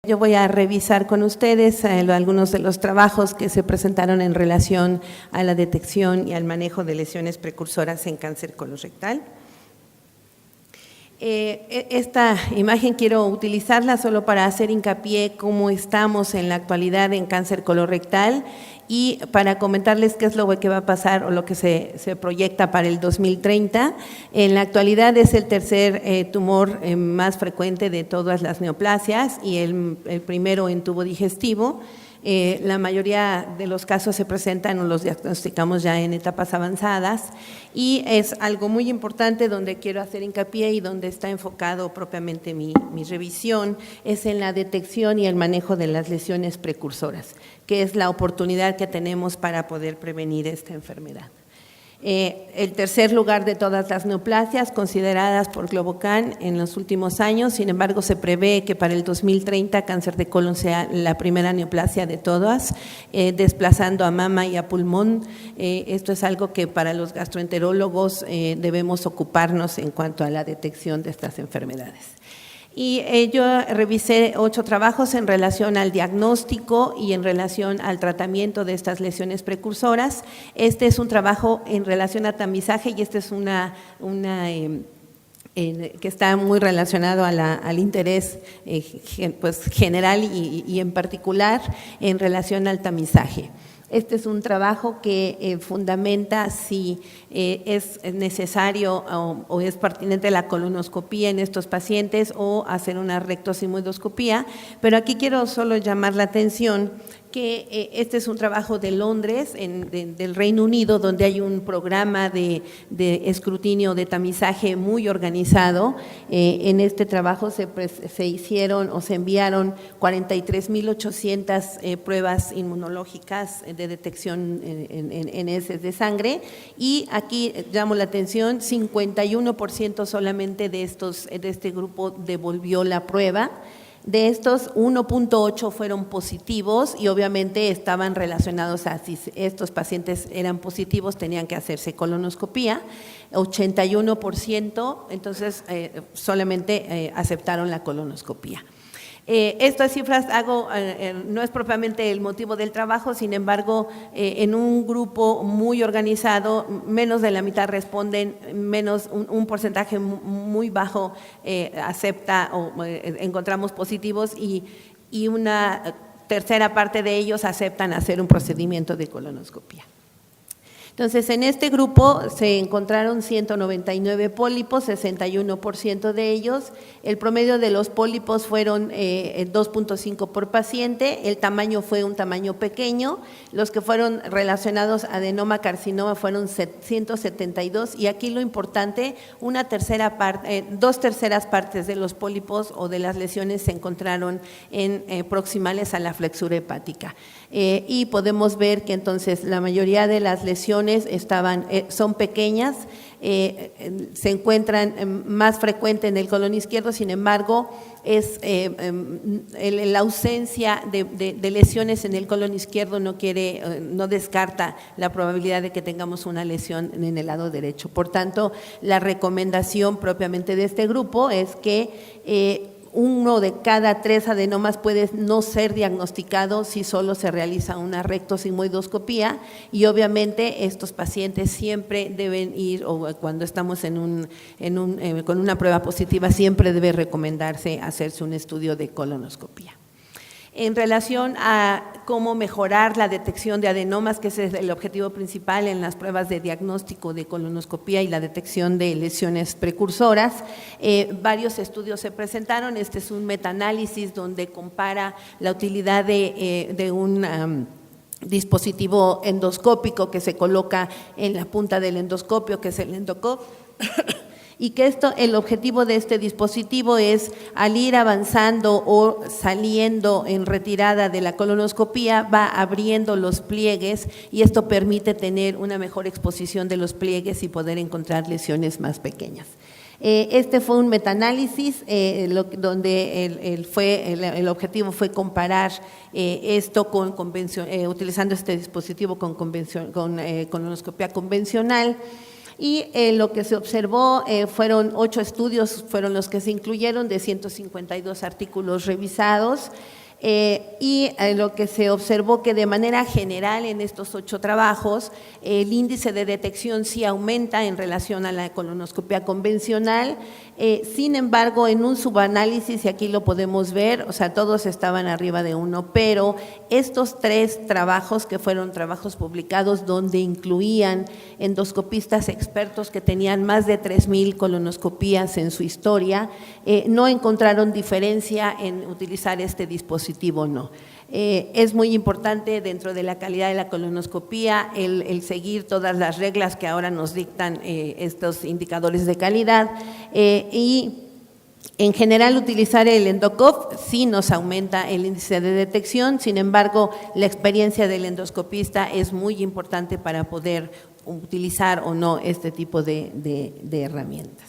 Yo voy a revisar con ustedes algunos de los trabajos que se presentaron en relación a la detección y al manejo de lesiones precursoras en cáncer colorectal. Esta imagen quiero utilizarla solo para hacer hincapié cómo estamos en la actualidad en cáncer colorectal y para comentarles qué es lo que va a pasar o lo que se proyecta para el 2030. En la actualidad es el tercer tumor más frecuente de todas las neoplasias y el primero en tubo digestivo. La mayoría de los casos se presentan o los diagnosticamos ya en etapas avanzadas y es algo muy importante donde quiero hacer hincapié y donde está enfocado propiamente mi revisión, es en la detección y el manejo de las lesiones precursoras, que es la oportunidad que tenemos para poder prevenir esta enfermedad. El tercer lugar de todas las neoplasias consideradas por Globocan en los últimos años, sin embargo se prevé que para el 2030 cáncer de colon sea la primera neoplasia de todas, desplazando a mama y a pulmón. Esto es algo que para los gastroenterólogos debemos ocuparnos en cuanto a la detección de estas enfermedades. Y yo revisé 8 trabajos en relación al diagnóstico y en relación al tratamiento de estas lesiones precursoras. Este es un trabajo en relación a tamizaje y este es que está muy relacionado al interés pues, general y en particular en relación al tamizaje. Este es un trabajo que fundamenta si es necesario o es pertinente la colonoscopía en estos pacientes o hacer una rectosigmoidoscopía, pero aquí quiero solo llamar la atención que este es un trabajo de Londres, del Reino Unido, donde hay un programa de escrutinio, de tamizaje muy organizado. En este trabajo se hicieron o se enviaron 43.800 pruebas inmunológicas de detección en heces de sangre y aquí llamo la atención, 51% solamente de este grupo devolvió la prueba. De estos, 1.8 fueron positivos y obviamente estaban relacionados a si estos pacientes eran positivos, tenían que hacerse colonoscopía. 81%, entonces solamente aceptaron la colonoscopía. Estas cifras no es propiamente el motivo del trabajo, sin embargo, en un grupo muy organizado, menos de la mitad responden, un porcentaje muy bajo acepta o encontramos positivos y una tercera parte de ellos aceptan hacer un procedimiento de colonoscopía. Entonces, en este grupo se encontraron 199 pólipos, 61% de ellos. El promedio de los pólipos fueron 2.5 por paciente, el tamaño fue un tamaño pequeño. Los que fueron relacionados a adenoma carcinoma fueron 172 y aquí lo importante, 2/3 partes de los pólipos o de las lesiones se encontraron en proximales a la flexura hepática. Y podemos ver que entonces la mayoría de las lesiones son pequeñas, se encuentran más frecuente en el colon izquierdo, sin embargo, es la ausencia de lesiones en el colon izquierdo no descarta la probabilidad de que tengamos una lesión en el lado derecho. Por tanto, la recomendación propiamente de este grupo es que 1 de cada 3 adenomas puede no ser diagnosticado si solo se realiza una rectosigmoidoscopía y obviamente estos pacientes siempre deben ir, o cuando estamos con una prueba positiva, siempre debe recomendarse hacerse un estudio de colonoscopía. En relación a cómo mejorar la detección de adenomas, que ese es el objetivo principal en las pruebas de diagnóstico de colonoscopía y la detección de lesiones precursoras, varios estudios se presentaron. Este es un metaanálisis donde compara la utilidad de un dispositivo endoscópico que se coloca en la punta del endoscopio, que es el endocop. Y que el objetivo de este dispositivo es, al ir avanzando o saliendo en retirada de la colonoscopía, va abriendo los pliegues y esto permite tener una mejor exposición de los pliegues y poder encontrar lesiones más pequeñas. Este fue un metaanálisis donde el objetivo fue comparar esto utilizando este dispositivo con colonoscopía convencional. Y lo que se observó fueron 8 estudios, fueron los que se incluyeron de 152 artículos revisados. Lo que se observó que de manera general en estos 8 trabajos el índice de detección sí aumenta en relación a la colonoscopia convencional, sin embargo en un subanálisis, y aquí lo podemos ver, o sea, todos estaban arriba de 1, pero estos 3 trabajos que fueron trabajos publicados donde incluían endoscopistas expertos que tenían más de 3,000 colonoscopías en su historia, no encontraron diferencia en utilizar este dispositivo o no. Es muy importante dentro de la calidad de la colonoscopía el seguir todas las reglas que ahora nos dictan estos indicadores de calidad y en general utilizar el EndoCoV sí nos aumenta el índice de detección, sin embargo la experiencia del endoscopista es muy importante para poder utilizar o no este tipo de herramientas.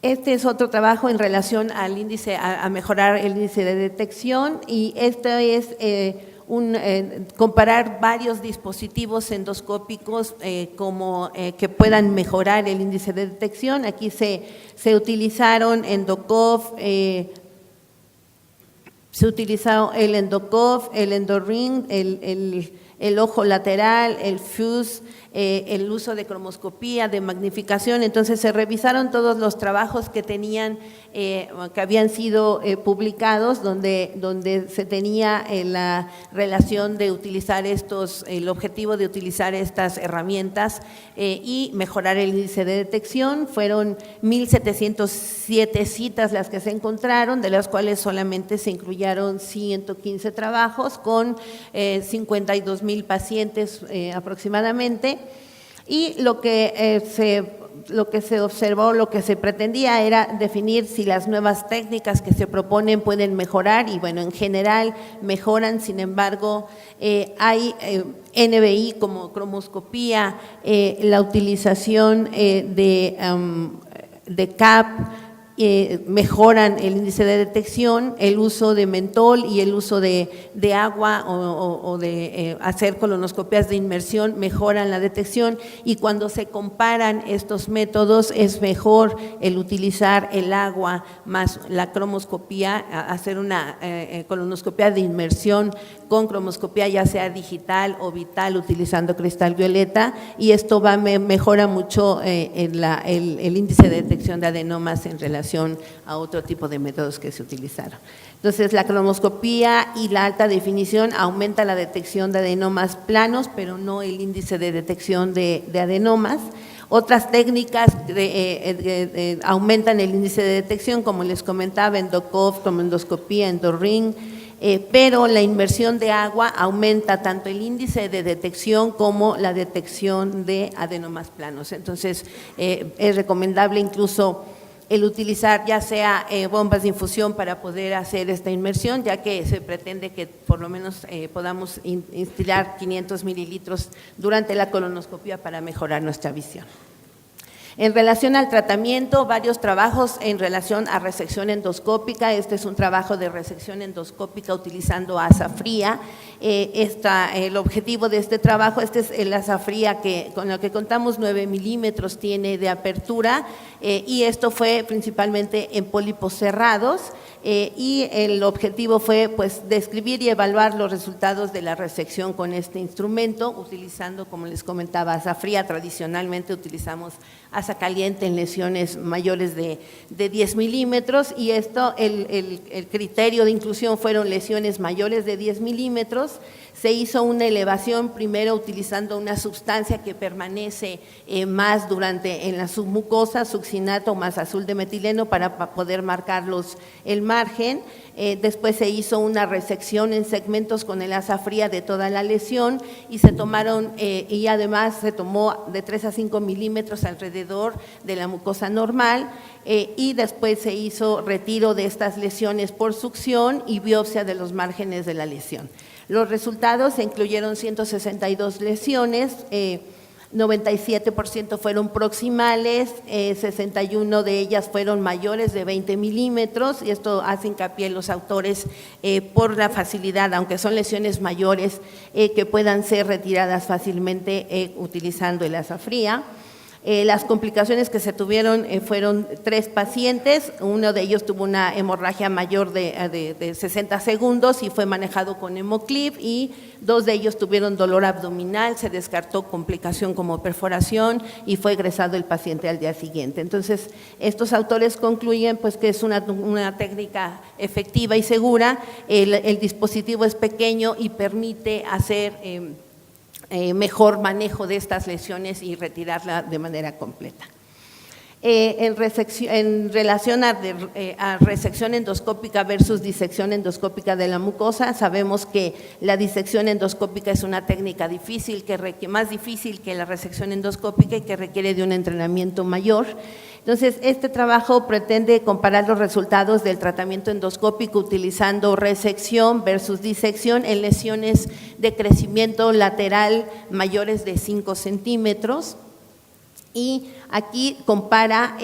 Este es otro trabajo en relación al índice, a mejorar el índice de detección, y esto es comparar varios dispositivos endoscópicos que puedan mejorar el índice de detección. Aquí se utilizaron EndoCoV, se utilizó el EndoCoV, el EndoRing, el ojo lateral, el FUSE, el uso de cromoscopía, de magnificación. Entonces se revisaron todos los trabajos que tenían, que habían sido publicados, donde se tenía la relación de utilizar el objetivo de utilizar estas herramientas y mejorar el índice de detección. Fueron 1,707 citas las que se encontraron, de las cuales solamente se incluyeron 115 trabajos con 52,000 pacientes aproximadamente. Y lo que se observó, lo que se pretendía era definir si las nuevas técnicas que se proponen pueden mejorar, y bueno, en general mejoran. Sin embargo, hay NBI como cromoscopía, la utilización de CAP, mejoran el índice de detección, el uso de mentol y el uso de agua o de hacer colonoscopias de inmersión mejoran la detección, y cuando se comparan estos métodos es mejor el utilizar el agua más la cromoscopía, hacer una colonoscopia de inmersión con cromoscopía ya sea digital o vital utilizando cristal violeta, y esto mejora mucho el índice de detección de adenomas en relación a otro tipo de métodos que se utilizaron. Entonces, la cromoscopía y la alta definición aumenta la detección de adenomas planos, pero no el índice de detección de adenomas. Otras técnicas aumentan el índice de detección, como les comentaba, EndoCoV, como endoscopía, EndoRing, pero la inmersión de agua aumenta tanto el índice de detección como la detección de adenomas planos. Entonces, es recomendable incluso el utilizar ya sea bombas de infusión para poder hacer esta inmersión, ya que se pretende que por lo menos podamos instilar 500 mililitros durante la colonoscopia para mejorar nuestra visión. En relación al tratamiento, varios trabajos en relación a resección endoscópica. Este es un trabajo de resección endoscópica utilizando asa fría. El objetivo de este trabajo, este es el asa fría con lo que contamos, 9 milímetros tiene de apertura, y esto fue principalmente en pólipos cerrados, y el objetivo fue pues describir y evaluar los resultados de la resección con este instrumento, utilizando, como les comentaba, asa fría. Tradicionalmente utilizamos asa caliente en lesiones mayores de 10 milímetros, y esto, el criterio de inclusión fueron lesiones mayores de 10 milímetros. Se hizo una elevación primero utilizando una sustancia que permanece más en la submucosa, succinato más azul de metileno, para poder marcar el margen. Después se hizo una resección en segmentos con el asa fría de toda la lesión, y se tomaron, y además se tomó de 3 a 5 milímetros alrededor de la mucosa normal, y después se hizo retiro de estas lesiones por succión y biopsia de los márgenes de la lesión. Los resultados se incluyeron 162 lesiones, 97% fueron proximales, 61 de ellas fueron mayores de 20 milímetros, y esto hace hincapié en los autores por la facilidad, aunque son lesiones mayores, que puedan ser retiradas fácilmente utilizando el asa fría. Las complicaciones que se tuvieron fueron 3 pacientes, uno de ellos tuvo una hemorragia mayor de 60 segundos y fue manejado con Hemoclip, y 2 de ellos tuvieron dolor abdominal, se descartó complicación como perforación y fue egresado el paciente al día siguiente. Entonces, estos autores concluyen pues que es una técnica efectiva y segura, el dispositivo es pequeño y permite hacer mejor manejo de estas lesiones y retirarla de manera completa. En relación a resección endoscópica versus disección endoscópica de la mucosa, sabemos que la disección endoscópica es una técnica difícil, más difícil que la resección endoscópica y que requiere de un entrenamiento mayor. Entonces, este trabajo pretende comparar los resultados del tratamiento endoscópico utilizando resección versus disección en lesiones de crecimiento lateral mayores de 5 centímetros. Y aquí compara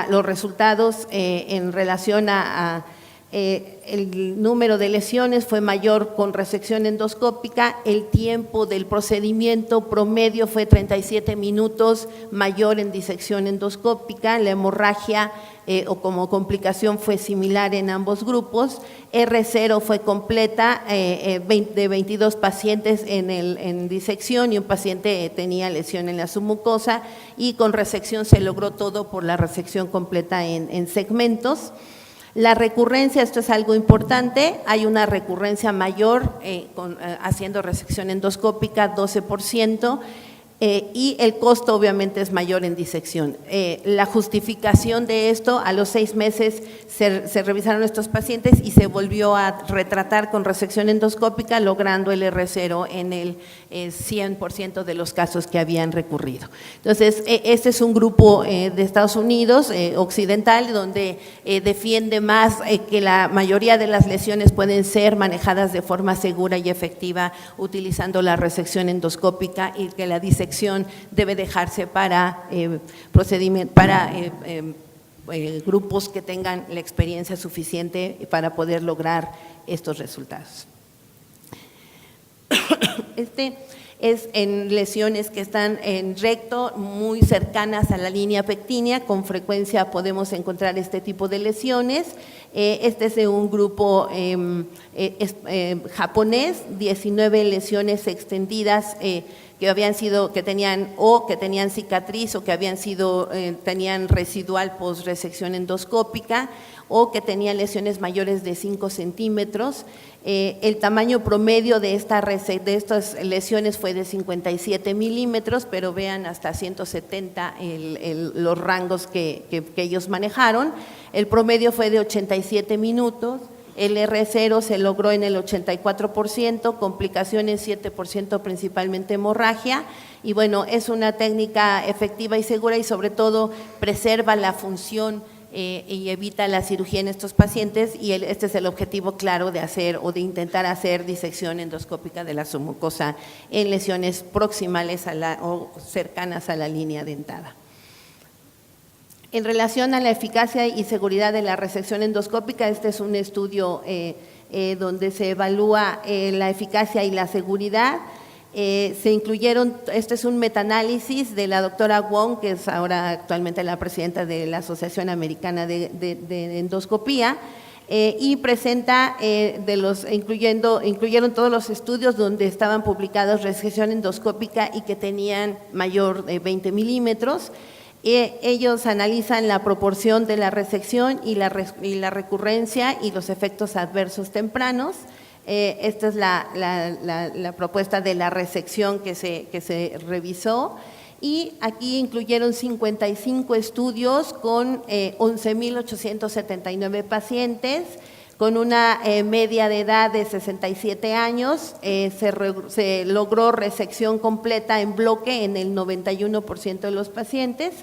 los resultados en relación a el número de lesiones fue mayor con resección endoscópica, el tiempo del procedimiento promedio fue 37 minutos mayor en disección endoscópica, la hemorragia o como complicación fue similar en ambos grupos, R0 fue completa de 22 pacientes en disección y un paciente tenía lesión en la submucosa, y con resección se logró todo por la resección completa en segmentos. La recurrencia, esto es algo importante, hay una recurrencia mayor haciendo resección endoscópica, 12%, y el costo obviamente es mayor en disección. La justificación de esto, a los 6 meses se revisaron estos pacientes y se volvió a retratar con resección endoscópica, logrando el R0 en el 100% de los casos que habían recurrido. Entonces, este es un grupo de Estados Unidos, occidental, donde defiende más que la mayoría de las lesiones pueden ser manejadas de forma segura y efectiva utilizando la resección endoscópica, y que la disección debe dejarse para grupos que tengan la experiencia suficiente para poder lograr estos resultados. Este es en lesiones que están en recto, muy cercanas a la línea pectínea, con frecuencia podemos encontrar este tipo de lesiones. Este es de un grupo japonés, 19 lesiones extendidas que tenían cicatriz o que tenían residual post-resección endoscópica o que tenían lesiones mayores de 5 centímetros. El tamaño promedio de estas lesiones fue de 57 milímetros, pero vean hasta 170 los rangos que ellos manejaron. El promedio fue de 87 minutos. El R0 se logró en el 84%, complicaciones 7%, principalmente hemorragia, y bueno, es una técnica efectiva y segura y sobre todo preserva la función y evita la cirugía en estos pacientes, y este es el objetivo claro de hacer o de intentar hacer disección endoscópica de la submucosa en lesiones proximales o cercanas a la línea dentada. En relación a la eficacia y seguridad de la resección endoscópica, este es un estudio donde se evalúa la eficacia y la seguridad. Se incluyeron, este es un metaanálisis de la doctora Wong, que es ahora actualmente la presidenta de la Asociación Americana de Endoscopía, y presenta incluyeron todos los estudios donde estaban publicados resección endoscópica y que tenían mayor de 20 milímetros. Ellos analizan la proporción de la resección y la recurrencia y los efectos adversos tempranos. Esta es la propuesta de la resección que se revisó, y aquí incluyeron 55 estudios con 11.879 pacientes con una media de edad de 67 años. Se logró resección completa en bloque en el 91% de los pacientes,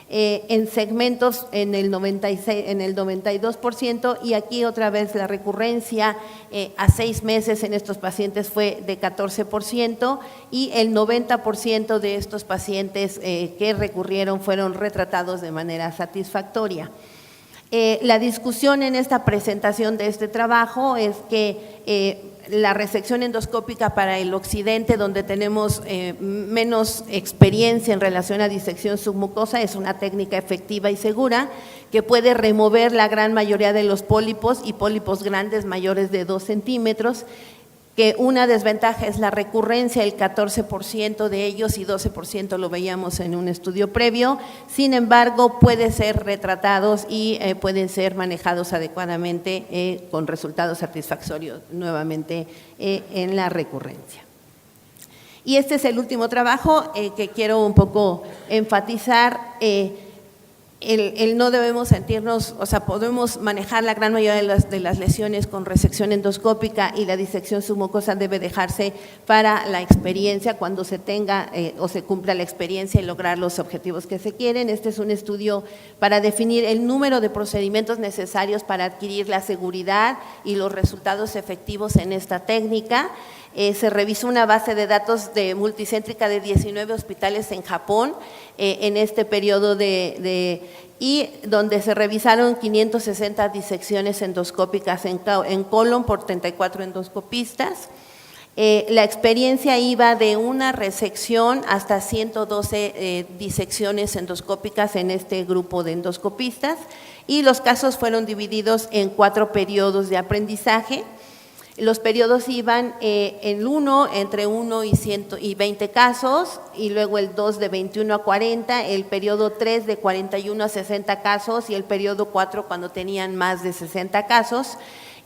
en segmentos en el 92%, y aquí otra vez la recurrencia a 6 meses en estos pacientes fue de 14%, y el 90% de estos pacientes que recurrieron fueron retratados de manera satisfactoria. La discusión en esta presentación de este trabajo es que la resección endoscópica para el occidente, donde tenemos menos experiencia en relación a disección submucosa, es una técnica efectiva y segura que puede remover la gran mayoría de los pólipos y pólipos grandes mayores de 2 centímetros, que una desventaja es la recurrencia, el 14% de ellos y 12% lo veíamos en un estudio previo. Sin embargo, pueden ser retratados y pueden ser manejados adecuadamente con resultados satisfactorios nuevamente en la recurrencia. Y este es el último trabajo que quiero un poco enfatizar. No debemos sentirnos, o sea, podemos manejar la gran mayoría de las lesiones con resección endoscópica, y la disección submucosa debe dejarse para la experiencia, cuando se tenga o se cumpla la experiencia y lograr los objetivos que se quieren. Este es un estudio para definir el número de procedimientos necesarios para adquirir la seguridad y los resultados efectivos en esta técnica. Se revisó una base de datos multicéntrica de 19 hospitales en Japón en este periodo y donde se revisaron 560 disecciones endoscópicas en colon por 34 endoscopistas. La experiencia iba de una resección hasta 112 disecciones endoscópicas en este grupo de endoscopistas, y los casos fueron divididos en 4 periodos de aprendizaje. Los periodos iban entre 1 y 120 casos, y luego el 2 de 21 a 40, el periodo 3 de 41 a 60 casos y el periodo 4 cuando tenían más de 60 casos.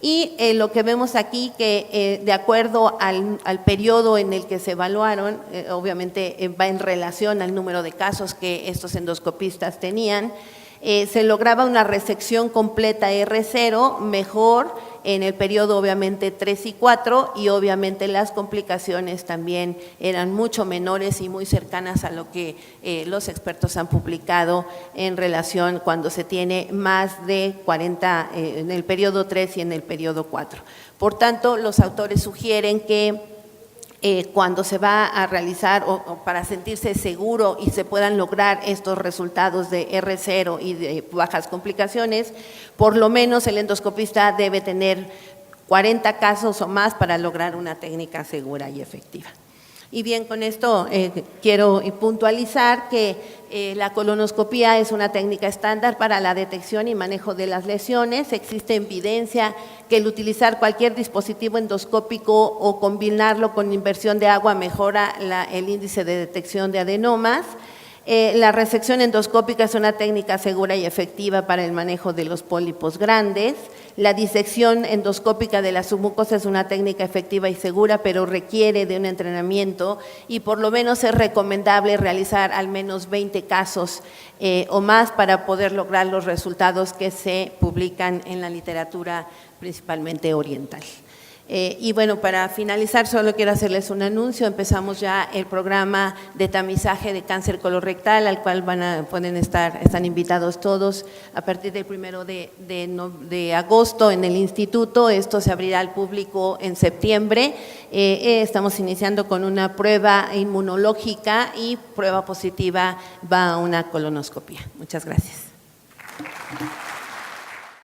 Y lo que vemos aquí que de acuerdo al periodo en el que se evaluaron, obviamente va en relación al número de casos que estos endoscopistas tenían, se lograba una resección completa R0 mejor en el periodo obviamente 3 y 4, y obviamente las complicaciones también eran mucho menores y muy cercanas a lo que los expertos han publicado en relación cuando se tiene más de 40 en el periodo 3 y en el periodo 4. Por tanto, los autores sugieren que cuando se va a realizar o para sentirse seguro y se puedan lograr estos resultados de R0 y de bajas complicaciones, por lo menos el endoscopista debe tener 40 casos o más para lograr una técnica segura y efectiva. Y bien, con esto quiero puntualizar que la colonoscopía es una técnica estándar para la detección y manejo de las lesiones. Existe evidencia que el utilizar cualquier dispositivo endoscópico o combinarlo con inversión de agua mejora el índice de detección de adenomas. La resección endoscópica es una técnica segura y efectiva para el manejo de los pólipos grandes. La disección endoscópica de la submucosa es una técnica efectiva y segura, pero requiere de un entrenamiento, y por lo menos es recomendable realizar al menos 20 casos o más para poder lograr los resultados que se publican en la literatura principalmente oriental. Y bueno, para finalizar, solo quiero hacerles un anuncio. Empezamos ya el programa de tamizaje de cáncer colorectal, al cual están invitados todos a partir del 1 de agosto en el instituto. Esto se abrirá al público en septiembre. Estamos iniciando con una prueba inmunológica, y prueba positiva va a una colonoscopia. Muchas gracias.